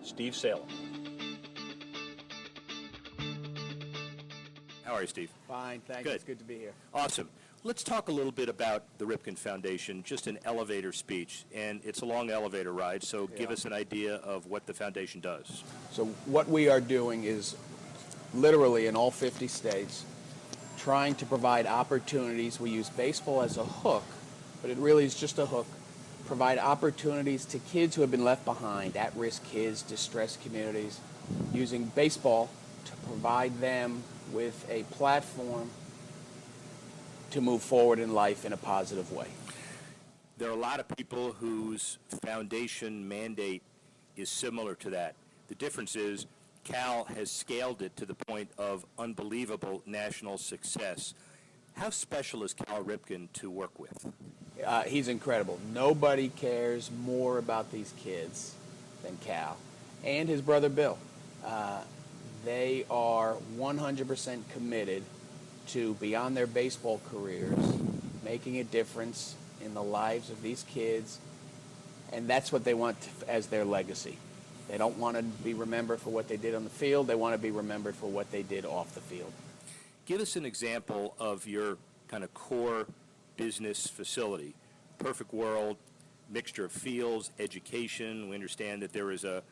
Steve Salem. How are you, Steve? Fine, thanks. Good. It's good to be here. Awesome. Let's talk a little bit about the Ripken Foundation, just an elevator speech, and it's a long elevator ride, so give us an idea of what the foundation does. So what we are doing is literally in all 50 states trying to provide opportunities. We use baseball as a hook, but it really is just a hook. Provide opportunities to kids who have been left behind, at-risk kids, distressed communities, using baseball to provide them with a platform to move forward in life in a positive way. There are a lot of people whose foundation mandate is similar to that. The difference is Cal has scaled it to the point of unbelievable national success. How special is Cal Ripken to work with? He's incredible. Nobody cares more about these kids than Cal and his brother Bill. They are 100% committed to, beyond their baseball careers, making a difference in the lives of these kids, and that's what they want as their legacy. They don't want to be remembered for what they did on the field. They want to be remembered for what they did off the field. Give us an example of your kind of core business facility. Perfect world, mixture of fields, education. We understand that there is a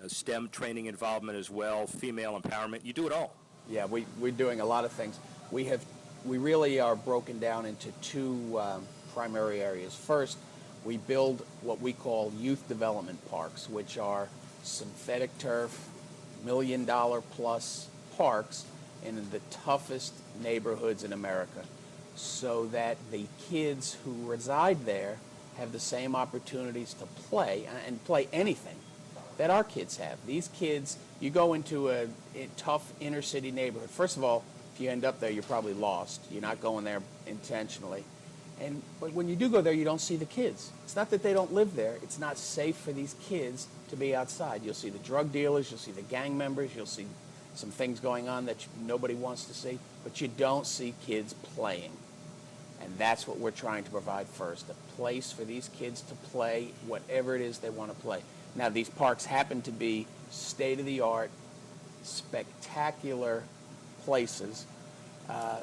STEM training involvement as well, female empowerment. You do it all. Yeah, we're doing a lot of things. We really are broken down into two primary areas. First, we build what we call youth development parks, which are synthetic turf, $1 million plus parks in the toughest neighborhoods in America, so that the kids who reside there have the same opportunities to play and play anything that our kids have. These kids, you go into a tough inner city neighborhood. First of all, if you end up there, you're probably lost. You're not going there intentionally. But when you do go there, you don't see the kids. It's not that they don't live there. It's not safe for these kids to be outside. You'll see the drug dealers, you'll see the gang members, you'll see some things going on that nobody wants to see, but you don't see kids playing. And that's what we're trying to provide first, a place for these kids to play whatever it is they want to play. Now, these parks happen to be state-of-the-art, spectacular places,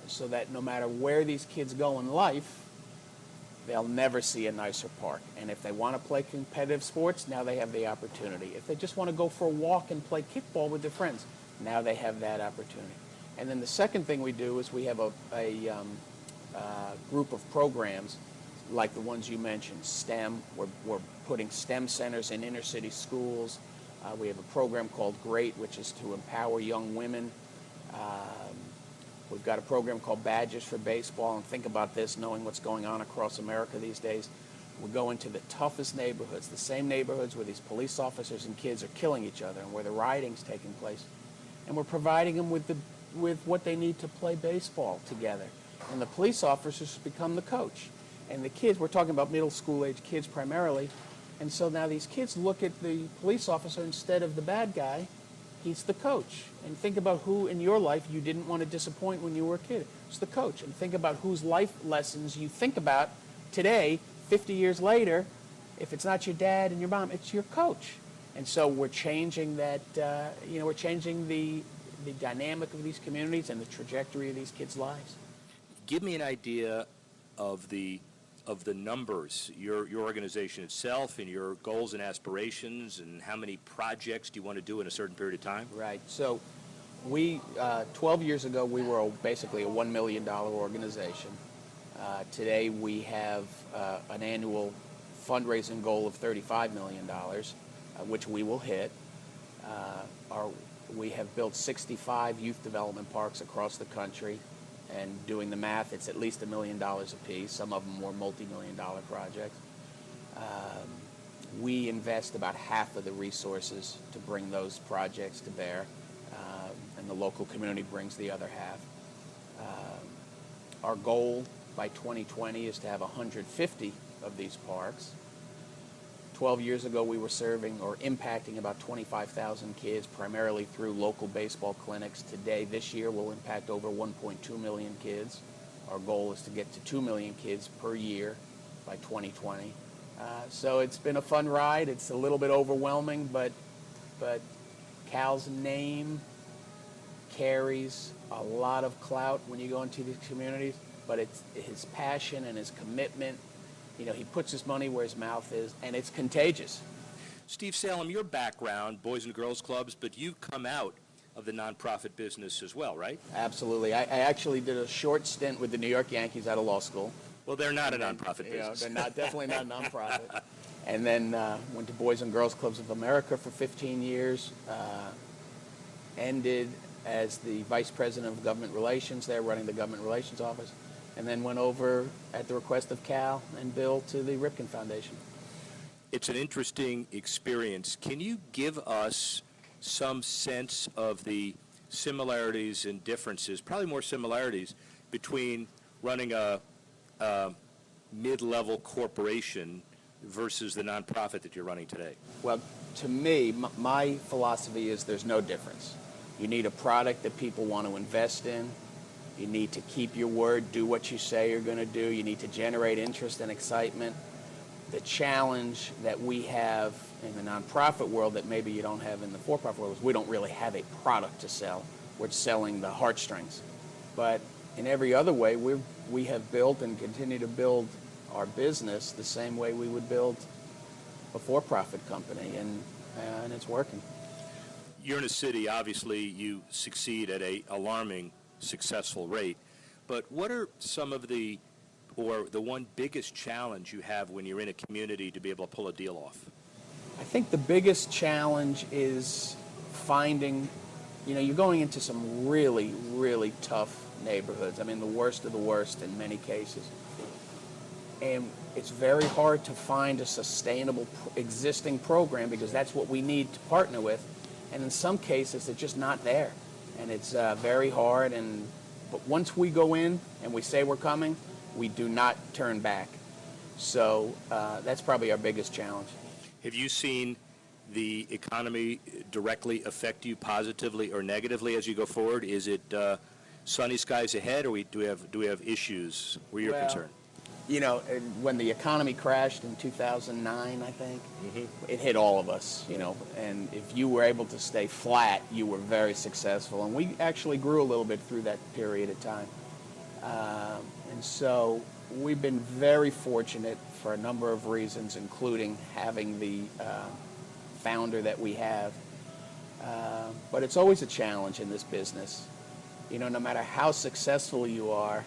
so that no matter where these kids go in life, they'll never see a nicer park. And if they want to play competitive sports, now they have the opportunity. If they just want to go for a walk and play kickball with their friends, now they have that opportunity. And then the second thing we do is we have a group of programs like the ones you mentioned, STEM. We're putting STEM centers in inner city schools. We have a program called GREAT, which is to empower young women. We've got a program called Badges for Baseball, and think about this, knowing what's going on across America these days. We go into the toughest neighborhoods, the same neighborhoods where these police officers and kids are killing each other and where the rioting's taking place. And we're providing them with what they need to play baseball together. And the police officers become the coach. And the kids, we're talking about middle school age kids primarily, and so now these kids look at the police officer instead of the bad guy. He's the coach. And think about who in your life you didn't want to disappoint when you were a kid. It's the coach. And think about whose life lessons you think about today, 50 years later. If it's not your dad and your mom, it's your coach. And so we're changing that, we're changing the dynamic of these communities and the trajectory of these kids' lives. Give me an idea of the numbers, your organization itself and your goals and aspirations, and how many projects do you want to do in a certain period of time? Right. So we, 12 years ago, we were basically a $1 million organization. Today we have an annual fundraising goal of $35 million, which we will hit. We have built 65 youth development parks across the country. And doing the math, it's at least $1 million apiece. Some of them more multi-million-dollar projects. We invest about half of the resources to bring those projects to bear, and the local community brings the other half. Our goal by 2020 is to have 150 of these parks. 12 years ago, we were serving or impacting about 25,000 kids, primarily through local baseball clinics. Today, this year, we'll impact over 1.2 million kids. Our goal is to get to 2 million kids per year by 2020. So it's been a fun ride. It's a little bit overwhelming, but but Cal's name carries a lot of clout when you go into these communities, but it's his passion and his commitment. You know, he puts his money where his mouth is, and it's contagious. Steve Salem, your background, Boys and Girls Clubs, but you've come out of the nonprofit business as well, right? Absolutely. I actually did a short stint with the New York Yankees out of law school. Well, they're not a nonprofit business. They're definitely not a nonprofit. And then went to Boys and Girls Clubs of America for 15 years, ended as the Vice President of Government Relations there, running the Government Relations Office, and then went over at the request of Cal and Bill to the Ripken Foundation. It's an interesting experience. Can you give us some sense of the similarities and differences, probably more similarities, between running a mid-level corporation versus the nonprofit that you're running today? Well, to me, my philosophy is there's no difference. You need a product that people want to invest in. You need to keep your word, do what you say you're going to do. You need to generate interest and excitement. The challenge that we have in the nonprofit world that maybe you don't have in the for-profit world is we don't really have a product to sell. We're selling the heartstrings. But in every other way, we have built and continue to build our business the same way we would build a for-profit company, and it's working. You're in a city, obviously, you succeed at an alarming successful rate, but what are some of the one biggest challenge you have when you're in a community to be able to pull a deal off? I think the biggest challenge is finding, you're going into some really, really tough neighborhoods. I mean, the worst of the worst in many cases. And it's very hard to find a sustainable existing program because that's what we need to partner with. And in some cases, it's just not there. And it's very hard. But once we go in and we say we're coming, we do not turn back. So that's probably our biggest challenge. Have you seen the economy directly affect you positively or negatively as you go forward? Is it sunny skies ahead, or do we have issues where you're concerned? When the economy crashed in 2009, I think, it hit all of us, and if you were able to stay flat, you were very successful. And we actually grew a little bit through that period of time. And so we've been very fortunate for a number of reasons, including having the founder that we have. But it's always a challenge in this business. No matter how successful you are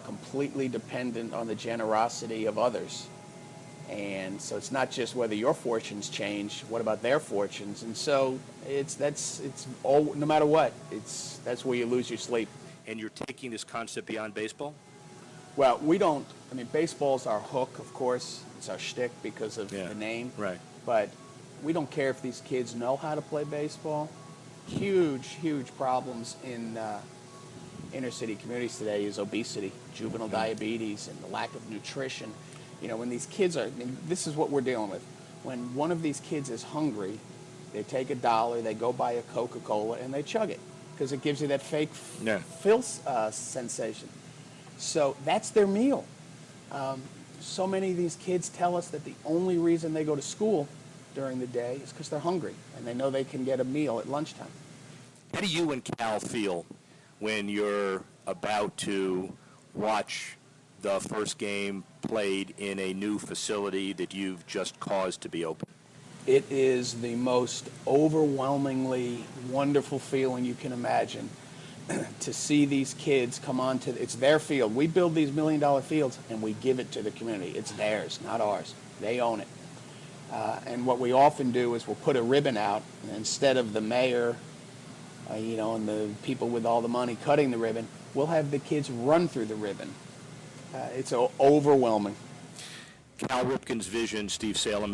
completely dependent on the generosity of others. And so it's not just whether your fortunes change, what about their fortunes? And so it's all, no matter what, that's where you lose your sleep. And you're taking this concept beyond baseball? Well, baseball's our hook, of course. It's our shtick because of the name. Right. But we don't care if these kids know how to play baseball. Huge, huge problems in inner city communities today is obesity, juvenile diabetes, and the lack of nutrition. When these kids this is what we're dealing with. When one of these kids is hungry, they take $1, they go buy a Coca-Cola, and they chug it because it gives you that fake fill sensation. So that's their meal. So many of these kids tell us that the only reason they go to school during the day is because they're hungry, and they know they can get a meal at lunchtime. How do you and Cal feel when you're about to watch the first game played in a new facility that you've just caused to be open? It is the most overwhelmingly wonderful feeling you can imagine to see these kids come on to, it's their field. We build these $1 million fields and we give it to the community. It's theirs, not ours. They own it. And what we often do is we'll put a ribbon out, and instead of the mayor, and the people with all the money cutting the ribbon, we'll have the kids run through the ribbon. It's overwhelming. Cal Ripken's vision, Steve Salem,